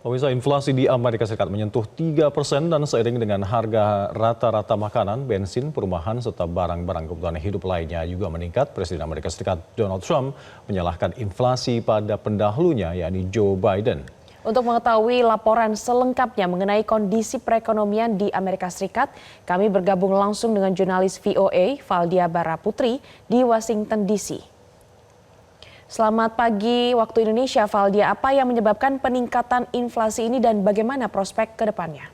Pemirsa, inflasi di Amerika Serikat menyentuh 3% dan seiring dengan harga rata-rata makanan, bensin, perumahan, serta barang-barang kebutuhan hidup lainnya juga meningkat. Presiden Amerika Serikat Donald Trump menyalahkan inflasi pada pendahulunya, yakni Joe Biden. Untuk mengetahui laporan selengkapnya mengenai kondisi perekonomian di Amerika Serikat, kami bergabung langsung dengan jurnalis VOA, Valdia Baraputri, di Washington DC. Selamat pagi waktu Indonesia, Valdia. Apa yang menyebabkan peningkatan inflasi ini dan bagaimana prospek ke depannya?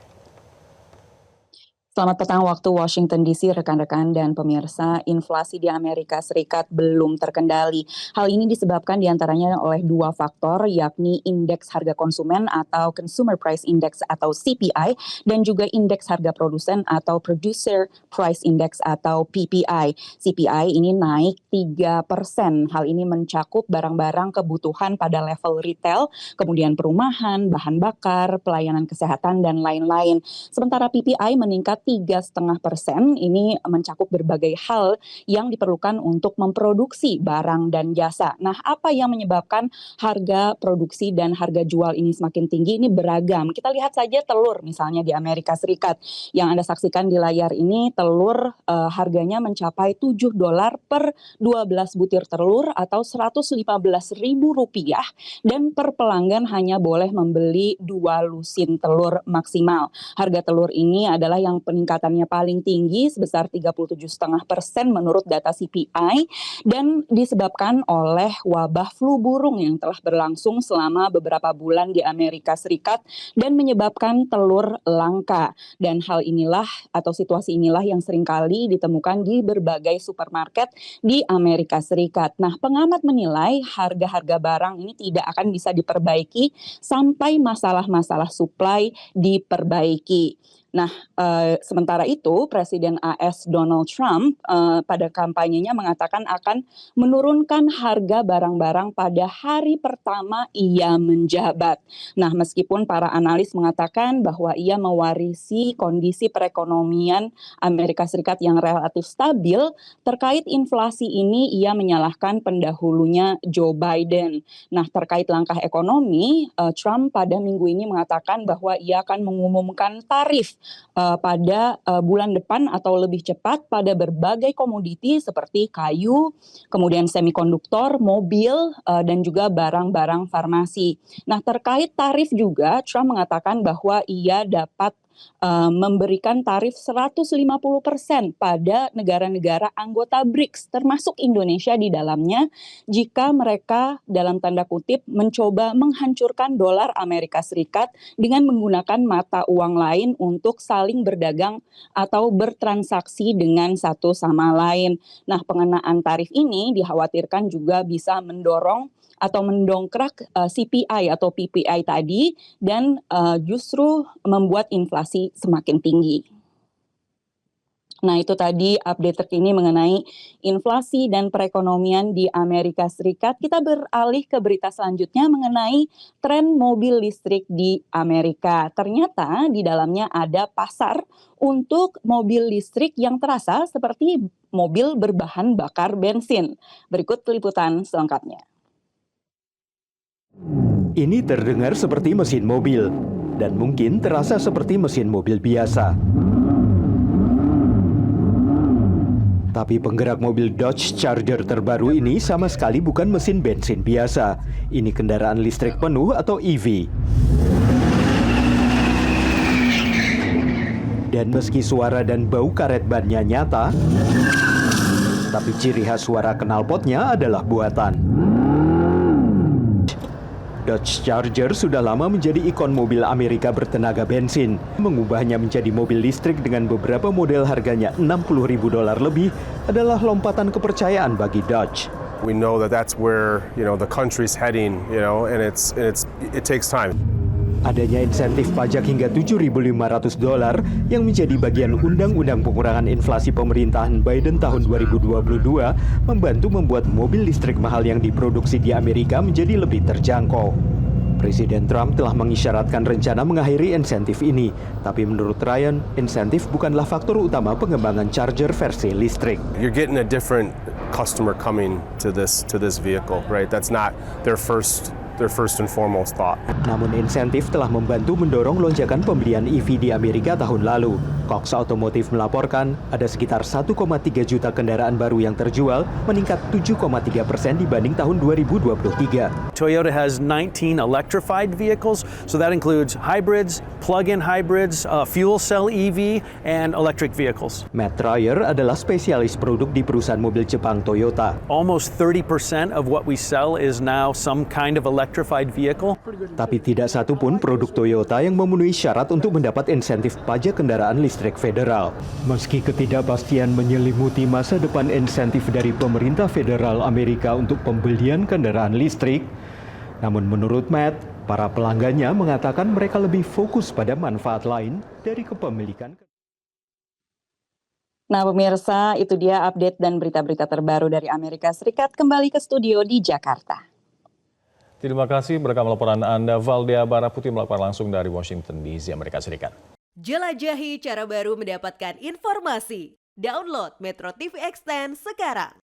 Selamat petang waktu Washington DC, rekan-rekan dan pemirsa. Inflasi di Amerika Serikat belum terkendali. Hal ini disebabkan diantaranya oleh dua faktor, yakni indeks harga konsumen atau Consumer Price Index atau CPI, dan juga indeks harga produsen atau Producer Price Index atau PPI. CPI ini naik 3%. Hal ini mencakup barang-barang kebutuhan pada level retail, kemudian perumahan, bahan bakar, pelayanan kesehatan, dan lain-lain. Sementara PPI meningkat 3,5%, ini mencakup berbagai hal yang diperlukan untuk memproduksi barang dan jasa. Nah, apa yang menyebabkan harga produksi dan harga jual ini semakin tinggi? Ini beragam. Kita lihat saja telur misalnya di Amerika Serikat. Yang Anda saksikan di layar ini, telur harganya mencapai $7 per 12 butir telur atau Rp115.000, dan per pelanggan hanya boleh membeli 2 lusin telur maksimal. Harga telur ini adalah yang peningkatannya paling tinggi sebesar 37,5% menurut data CPI, dan disebabkan oleh wabah flu burung yang telah berlangsung selama beberapa bulan di Amerika Serikat dan menyebabkan telur langka. Dan hal inilah atau situasi inilah yang seringkali ditemukan di berbagai supermarket di Amerika Serikat. Nah, pengamat menilai harga-harga barang ini tidak akan bisa diperbaiki sampai masalah-masalah supply diperbaiki. Nah, sementara itu Presiden AS Donald Trump pada kampanyenya mengatakan akan menurunkan harga barang-barang pada hari pertama ia menjabat. Nah, meskipun para analis mengatakan bahwa ia mewarisi kondisi perekonomian Amerika Serikat yang relatif stabil, terkait inflasi ini ia menyalahkan pendahulunya Joe Biden. Nah, terkait langkah ekonomi, Trump pada minggu ini mengatakan bahwa ia akan mengumumkan tarif pada bulan depan atau lebih cepat pada berbagai komoditi seperti kayu, kemudian semikonduktor, mobil, dan juga barang-barang farmasi. Nah, terkait tarif juga, Trump mengatakan bahwa ia dapat memberikan tarif 150% pada negara-negara anggota BRICS, termasuk Indonesia di dalamnya, jika mereka dalam tanda kutip mencoba menghancurkan dolar Amerika Serikat dengan menggunakan mata uang lain untuk saling berdagang atau bertransaksi dengan satu sama lain. Nah, pengenaan tarif ini dikhawatirkan juga bisa mendorong atau mendongkrak CPI atau PPI tadi dan justru membuat inflasi semakin tinggi. Nah, itu tadi update terkini mengenai inflasi dan perekonomian di Amerika Serikat. Kita beralih ke berita selanjutnya mengenai tren mobil listrik di Amerika. Ternyata di dalamnya ada pasar untuk mobil listrik yang terasa seperti mobil berbahan bakar bensin. Berikut liputan selengkapnya. Ini terdengar seperti mesin mobil, dan mungkin terasa seperti mesin mobil biasa. Tapi penggerak mobil Dodge Charger terbaru ini sama sekali bukan mesin bensin biasa. Ini kendaraan listrik penuh atau EV. Dan meski suara dan bau karet bannya nyata, tapi ciri khas suara knalpotnya adalah buatan. Dodge Charger sudah lama menjadi ikon mobil Amerika bertenaga bensin. Mengubahnya menjadi mobil listrik dengan beberapa model harganya $60.000 lebih adalah lompatan kepercayaan bagi Dodge. We know that that's where, the country's heading, and it takes time. Adanya insentif pajak hingga $7.500 yang menjadi bagian Undang-Undang Pengurangan Inflasi pemerintahan Biden tahun 2022 membantu membuat mobil listrik mahal yang diproduksi di Amerika menjadi lebih terjangkau. Presiden Trump telah mengisyaratkan rencana mengakhiri insentif ini, tapi menurut Ryan, insentif bukanlah faktor utama pengembangan Charger versi listrik. You're getting a different customer coming to this vehicle, right? That's not their first their first and foremost thought. Namun insentif telah membantu mendorong lonjakan pembelian EV di Amerika tahun lalu. Cox Automotive melaporkan ada sekitar 1,3 juta kendaraan baru yang terjual, meningkat 7,3% dibanding tahun 2023. Toyota has 19 electrified vehicles, so that includes hybrids, plug-in hybrids, fuel cell EV, and electric vehicles. Matt Trier adalah spesialis produk di perusahaan mobil Jepang Toyota. Almost 30% of what we sell is now some kind of electrified vehicle. Tapi tidak satu pun produk Toyota yang memenuhi syarat untuk mendapat insentif pajak kendaraan listrik federal. Meski ketidakpastian menyelimuti masa depan insentif dari pemerintah federal Amerika untuk pembelian kendaraan listrik, namun menurut Matt, para pelanggannya mengatakan mereka lebih fokus pada manfaat lain dari kepemilikan. Nah pemirsa, itu dia update dan berita-berita terbaru dari Amerika Serikat. Kembali ke studio di Jakarta. Terima kasih berkam laporan Anda. Valdia Baraputi melaporkan langsung dari Washington DC, Amerika Serikat. Jelajahi cara baru mendapatkan informasi. Download Metro TV Extend sekarang.